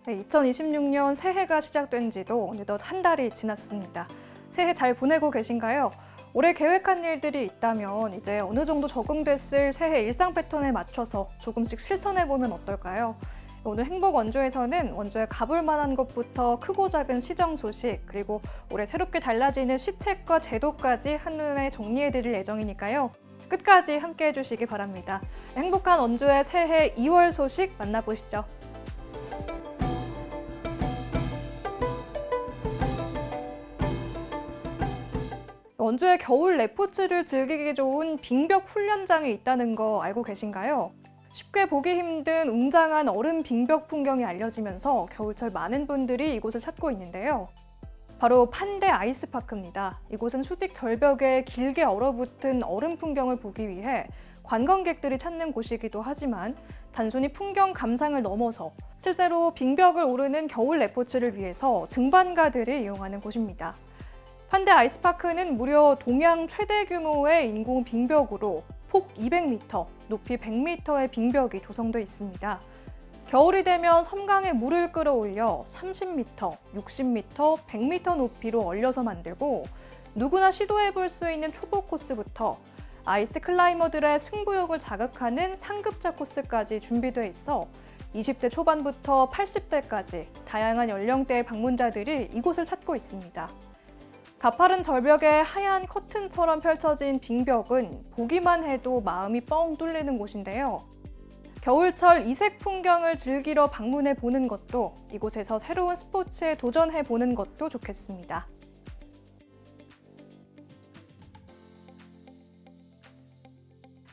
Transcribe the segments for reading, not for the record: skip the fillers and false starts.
네, 2026년 새해가 시작된 지도 어느덧 한 달이 지났습니다. 새해 잘 보내고 계신가요? 올해 계획한 일들이 있다면 이제 어느 정도 적응됐을 새해 일상 패턴에 맞춰서 조금씩 실천해보면 어떨까요? 오늘 행복 원조에서는 원조에 가볼 만한 것부터 크고 작은 시정 소식, 그리고 올해 새롭게 달라지는 시책과 제도까지 한눈에 정리해드릴 예정이니까요. 끝까지 함께 해주시기 바랍니다. 행복한 원조의 새해 2월 소식 만나보시죠. 원주에 겨울 레포츠를 즐기기 좋은 빙벽 훈련장이 있다는 거 알고 계신가요? 쉽게 보기 힘든 웅장한 얼음 빙벽 풍경이 알려지면서 겨울철 많은 분들이 이곳을 찾고 있는데요. 바로 판대 아이스파크입니다. 이곳은 수직 절벽에 길게 얼어붙은 얼음 풍경을 보기 위해 관광객들이 찾는 곳이기도 하지만 단순히 풍경 감상을 넘어서 실제로 빙벽을 오르는 겨울 레포츠를 위해서 등반가들이 이용하는 곳입니다. 판대 아이스파크는 무려 동양 최대 규모의 인공 빙벽으로 폭 200m, 높이 100m의 빙벽이 조성돼 있습니다. 겨울이 되면 섬강에 물을 끌어올려 30m, 60m, 100m 높이로 얼려서 만들고 누구나 시도해볼 수 있는 초보 코스부터 아이스 클라이머들의 승부욕을 자극하는 상급자 코스까지 준비돼 있어 20대 초반부터 80대까지 다양한 연령대의 방문자들이 이곳을 찾고 있습니다. 가파른 절벽에 하얀 커튼처럼 펼쳐진 빙벽은 보기만 해도 마음이 뻥 뚫리는 곳인데요. 겨울철 이색 풍경을 즐기러 방문해 보는 것도 이곳에서 새로운 스포츠에 도전해 보는 것도 좋겠습니다.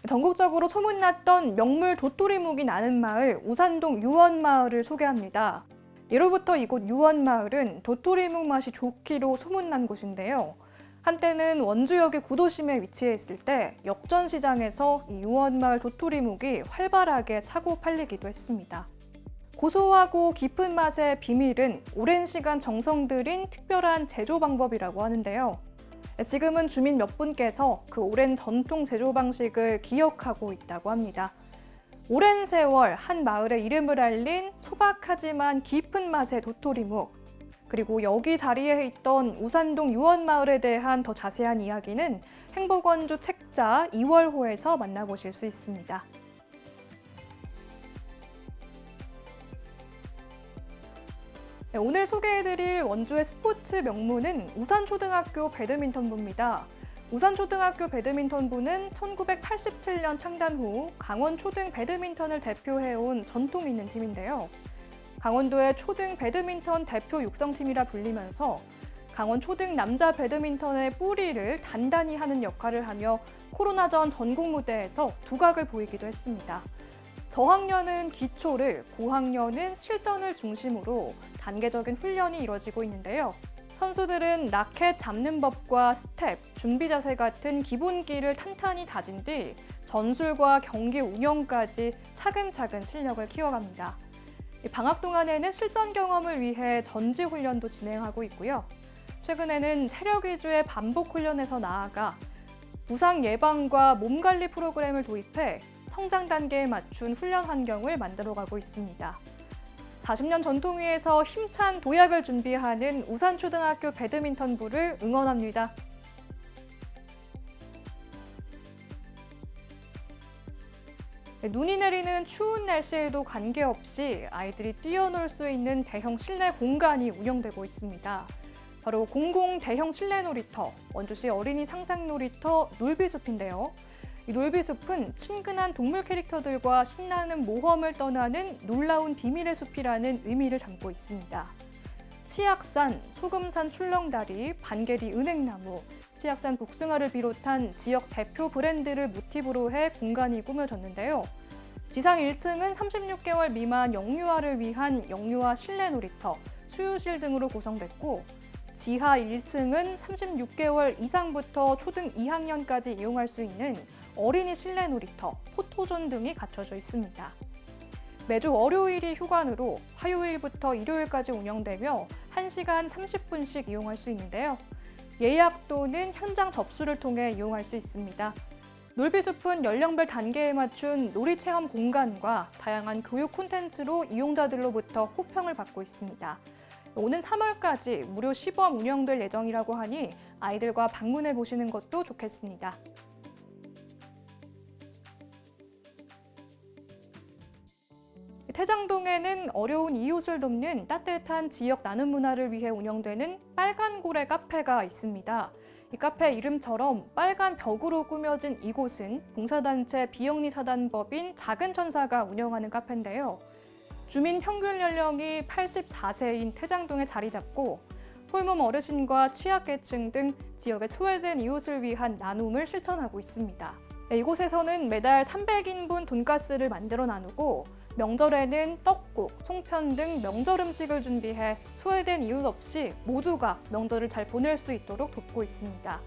전국적으로 소문났던 명물 도토리묵이 나는 마을 우산동 유원마을을 소개합니다. 예로부터 이곳 유원마을은 도토리묵 맛이 좋기로 소문난 곳인데요. 한때는 원주역의 구도심에 위치해 있을 때 역전시장에서 이 유원마을 도토리묵이 활발하게 사고 팔리기도 했습니다. 고소하고 깊은 맛의 비밀은 오랜 시간 정성 들인 특별한 제조 방법이라고 하는데요. 지금은 주민 몇 분께서 그 오랜 전통 제조 방식을 기억하고 있다고 합니다. 오랜 세월 한 마을의 이름을 알린 소박하지만 깊은 맛의 도토리묵, 그리고 여기 자리에 있던 우산동 유원마을에 대한 더 자세한 이야기는 행복원조 책자 2월호에서 만나보실 수 있습니다. 네, 오늘 소개해드릴 원주의 스포츠 명문은 우산초등학교 배드민턴부입니다. 우산초등학교 배드민턴부는 1987년 창단 후 강원 초등 배드민턴을 대표해온 전통 있는 팀인데요. 강원도의 초등 배드민턴 대표 육성팀이라 불리면서 강원 초등 남자 배드민턴의 뿌리를 단단히 하는 역할을 하며 코로나 전 전국 무대에서 두각을 보이기도 했습니다. 저학년은 기초를, 고학년은 실전을 중심으로 단계적인 훈련이 이뤄지고 있는데요. 선수들은 라켓 잡는 법과 스텝, 준비 자세 같은 기본기를 탄탄히 다진 뒤 전술과 경기 운영까지 차근차근 실력을 키워갑니다. 방학 동안에는 실전 경험을 위해 전지 훈련도 진행하고 있고요. 최근에는 체력 위주의 반복 훈련에서 나아가 부상 예방과 몸 관리 프로그램을 도입해 성장 단계에 맞춘 훈련 환경을 만들어가고 있습니다. 40년 전통 위에서 힘찬 도약을 준비하는 우산초등학교 배드민턴부를 응원합니다. 눈이 내리는 추운 날씨에도 관계없이 아이들이 뛰어놀 수 있는 대형 실내 공간이 운영되고 있습니다. 바로 공공 대형 실내 놀이터, 원주시 어린이 상상 놀이터 놀비숲인데요. 이 놀비숲은 친근한 동물 캐릭터들과 신나는 모험을 떠나는 놀라운 비밀의 숲이라는 의미를 담고 있습니다. 치악산, 소금산 출렁다리, 반개리 은행나무, 치악산 복숭아를 비롯한 지역 대표 브랜드를 모티브로 해 공간이 꾸며졌는데요. 지상 1층은 36개월 미만 영유아를 위한 영유아 실내 놀이터, 수유실 등으로 구성됐고 지하 1층은 36개월 이상부터 초등 2학년까지 이용할 수 있는 어린이 실내 놀이터, 포토존 등이 갖춰져 있습니다. 매주 월요일이 휴관으로 화요일부터 일요일까지 운영되며 1시간 30분씩 이용할 수 있는데요. 예약 또는 현장 접수를 통해 이용할 수 있습니다. 놀비숲은 연령별 단계에 맞춘 놀이 체험 공간과 다양한 교육 콘텐츠로 이용자들로부터 호평을 받고 있습니다. 오는 3월까지 무료 시범 운영될 예정이라고 하니 아이들과 방문해 보시는 것도 좋겠습니다. 태장동에는 어려운 이웃을 돕는 따뜻한 지역 나눔 문화를 위해 운영되는 빨간 고래 카페가 있습니다. 이 카페 이름처럼 빨간 벽으로 꾸며진 이곳은 봉사단체 비영리 사단법인 작은 천사가 운영하는 카페인데요. 주민 평균 연령이 84세인 태장동에 자리 잡고 홀몸 어르신과 취약계층 등 지역의 소외된 이웃을 위한 나눔을 실천하고 있습니다. 이곳에서는 매달 300인분 돈가스를 만들어 나누고 명절에는 떡국, 송편 등 명절 음식을 준비해 소외된 이웃 없이 모두가 명절을 잘 보낼 수 있도록 돕고 있습니다.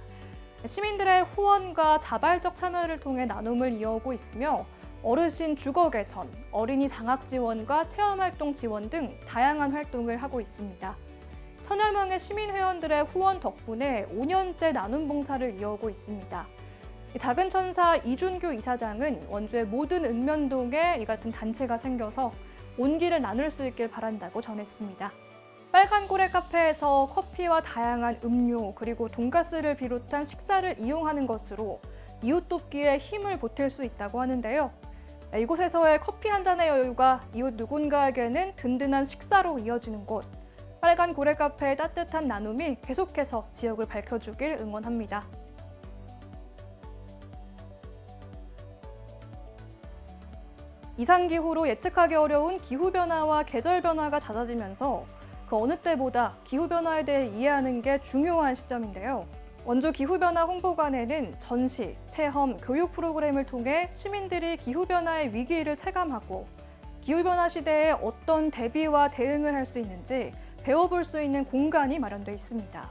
시민들의 후원과 자발적 참여를 통해 나눔을 이어오고 있으며 어르신 주거 개선, 어린이 장학 지원과 체험활동 지원 등 다양한 활동을 하고 있습니다. 천여 명의 시민회원들의 후원 덕분에 5년째 나눔 봉사를 이어오고 있습니다. 작은 천사 이준규 이사장은 원주의 모든 읍면동에 이 같은 단체가 생겨서 온기를 나눌 수 있길 바란다고 전했습니다. 빨간 고래 카페에서 커피와 다양한 음료 그리고 돈가스를 비롯한 식사를 이용하는 것으로 이웃 돕기에 힘을 보탤 수 있다고 하는데요. 이곳에서의 커피 한 잔의 여유가 이웃 누군가에게는 든든한 식사로 이어지는 곳. 빨간 고래 카페의 따뜻한 나눔이 계속해서 지역을 밝혀주길 응원합니다. 이상기후로 예측하기 어려운 기후변화와 계절변화가 잦아지면서 그 어느 때보다 기후변화에 대해 이해하는 게 중요한 시점인데요. 원주 기후변화 홍보관에는 전시, 체험, 교육 프로그램을 통해 시민들이 기후변화의 위기를 체감하고 기후변화 시대에 어떤 대비와 대응을 할 수 있는지 배워볼 수 있는 공간이 마련되어 있습니다.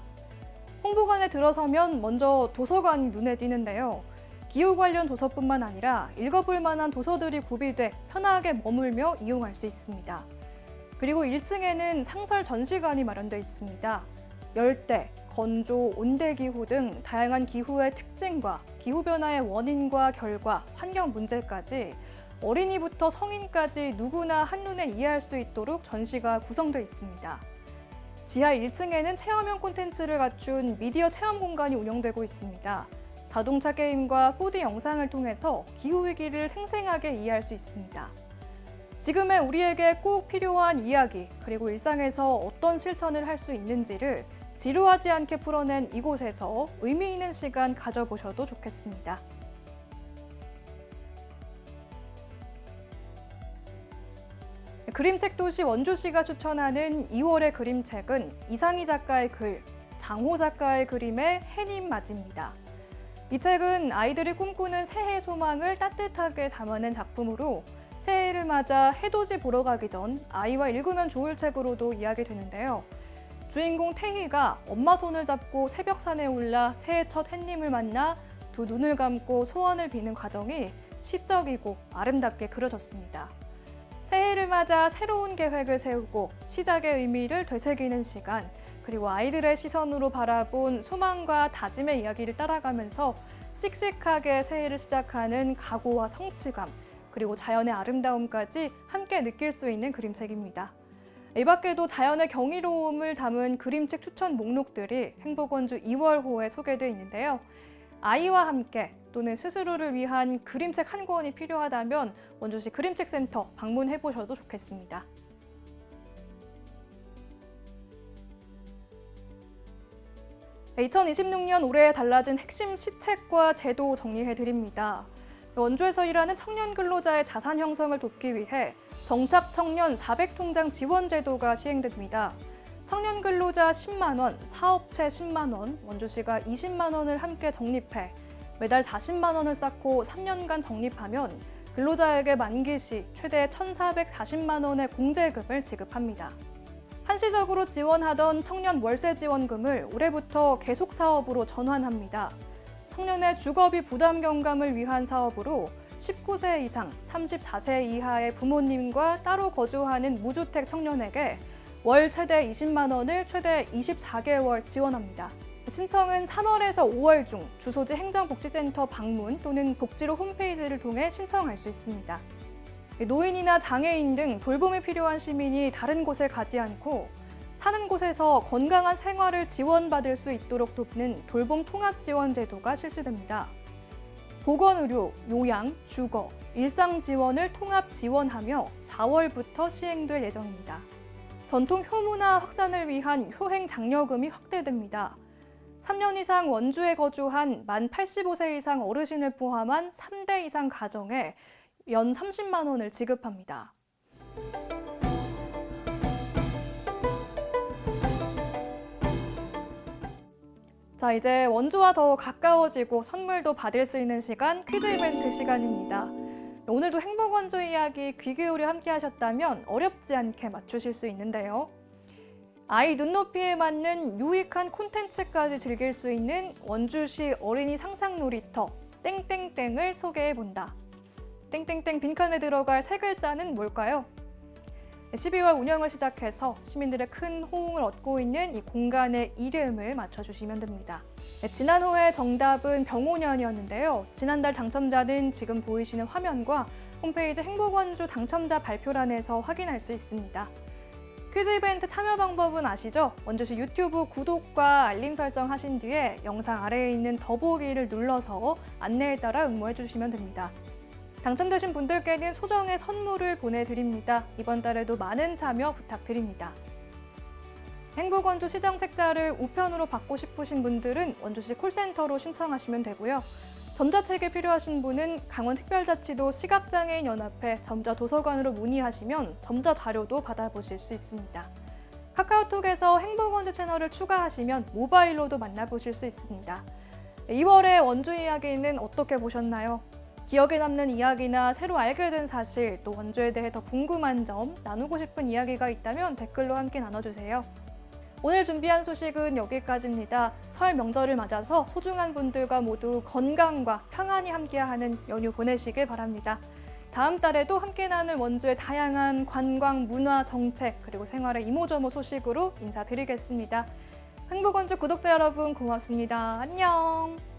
홍보관에 들어서면 먼저 도서관이 눈에 띄는데요. 기후 관련 도서뿐만 아니라 읽어볼 만한 도서들이 구비돼 편하게 머물며 이용할 수 있습니다. 그리고 1층에는 상설 전시관이 마련되어 있습니다. 열대, 건조, 온대기후 등 다양한 기후의 특징과 기후변화의 원인과 결과, 환경 문제까지 어린이부터 성인까지 누구나 한눈에 이해할 수 있도록 전시가 구성되어 있습니다. 지하 1층에는 체험형 콘텐츠를 갖춘 미디어 체험 공간이 운영되고 있습니다. 자동차 게임과 4D 영상을 통해서 기후위기를 생생하게 이해할 수 있습니다. 지금의 우리에게 꼭 필요한 이야기, 그리고 일상에서 어떤 실천을 할 수 있는지를 지루하지 않게 풀어낸 이곳에서 의미 있는 시간 가져보셔도 좋겠습니다. 그림책 도시 원주시가 추천하는 2월의 그림책은 이상희 작가의 글, 장호 작가의 그림의 해님 맞이입니다. 이 책은 아이들이 꿈꾸는 새해 소망을 따뜻하게 담아낸 작품으로 새해를 맞아 해돋이 보러 가기 전 아이와 읽으면 좋을 책으로도 이야기되는데요. 주인공 태희가 엄마 손을 잡고 새벽산에 올라 새해 첫 햇님을 만나 두 눈을 감고 소원을 비는 과정이 시적이고 아름답게 그려졌습니다. 새해를 맞아 새로운 계획을 세우고 시작의 의미를 되새기는 시간, 그리고 아이들의 시선으로 바라본 소망과 다짐의 이야기를 따라가면서 씩씩하게 새해를 시작하는 각오와 성취감, 그리고 자연의 아름다움까지 함께 느낄 수 있는 그림책입니다. 이 밖에도 자연의 경이로움을 담은 그림책 추천 목록들이 행복원주 2월호에 소개되어 있는데요. 아이와 함께 또는 스스로를 위한 그림책 한 권이 필요하다면 원주시 그림책센터 방문해 보셔도 좋겠습니다. 네, 2026년 올해 달라진 핵심 시책과 제도 정리해 드립니다. 원주에서 일하는 청년 근로자의 자산 형성을 돕기 위해 정착 청년 400통장 지원 제도가 시행됩니다. 청년 근로자 10만 원, 사업체 10만 원, 원주시가 20만 원을 함께 적립해 매달 40만 원을 쌓고 3년간 적립하면 근로자에게 만기 시 최대 1,440만 원의 공제금을 지급합니다. 한시적으로 지원하던 청년 월세 지원금을 올해부터 계속 사업으로 전환합니다. 청년의 주거비 부담 경감을 위한 사업으로 19세 이상, 34세 이하의 부모님과 따로 거주하는 무주택 청년에게 월 최대 20만 원을 최대 24개월 지원합니다. 신청은 3월에서 5월 중 주소지 행정복지센터 방문 또는 복지로 홈페이지를 통해 신청할 수 있습니다. 노인이나 장애인 등 돌봄이 필요한 시민이 다른 곳에 가지 않고 사는 곳에서 건강한 생활을 지원받을 수 있도록 돕는 돌봄 통합 지원 제도가 실시됩니다. 보건의료, 요양, 주거, 일상 지원을 통합 지원하며 4월부터 시행될 예정입니다. 전통 효문화 확산을 위한 효행 장려금이 확대됩니다. 3년 이상 원주에 거주한 만 85세 이상 어르신을 포함한 3대 이상 가정에 연 30만 원을 지급합니다. 자, 이제 원주와 더 가까워지고 선물도 받을 수 있는 시간, 퀴즈 이벤트 시간입니다. 오늘도 행복원주 이야기 귀 기울여 함께 하셨다면 어렵지 않게 맞추실 수 있는데요. 아이 눈높이에 맞는 유익한 콘텐츠까지 즐길 수 있는 원주시 어린이 상상 놀이터 땡땡땡을 소개해본다. 땡땡땡 빈칸에 들어갈 세 글자는 뭘까요? 12월 운영을 시작해서 시민들의 큰 호응을 얻고 있는 이 공간의 이름을 맞춰주시면 됩니다. 지난 호의 정답은 병오년이었는데요. 지난달 당첨자는 지금 보이시는 화면과 홈페이지 행복원주 당첨자 발표란에서 확인할 수 있습니다. 퀴즈 이벤트 참여 방법은 아시죠? 원주시 유튜브 구독과 알림 설정 하신 뒤에 영상 아래에 있는 더보기를 눌러서 안내에 따라 응모해 주시면 됩니다. 당첨되신 분들께는 소정의 선물을 보내드립니다. 이번 달에도 많은 참여 부탁드립니다. 행복원주 시정책자를 우편으로 받고 싶으신 분들은 원주시 콜센터로 신청하시면 되고요. 전자책이 필요하신 분은 강원특별자치도 시각장애인연합회 점자도서관으로 문의하시면 점자자료도 받아보실 수 있습니다. 카카오톡에서 행복원주 채널을 추가하시면 모바일로도 만나보실 수 있습니다. 2월의 원주 이야기는 어떻게 보셨나요? 기억에 남는 이야기나 새로 알게 된 사실, 또 원주에 대해 더 궁금한 점, 나누고 싶은 이야기가 있다면 댓글로 함께 나눠주세요. 오늘 준비한 소식은 여기까지입니다. 설 명절을 맞아서 소중한 분들과 모두 건강과 평안히 함께하는 연휴 보내시길 바랍니다. 다음 달에도 함께 나눌 원주의 다양한 관광, 문화, 정책, 그리고 생활의 이모저모 소식으로 인사드리겠습니다. 행복원주 구독자 여러분 고맙습니다. 안녕!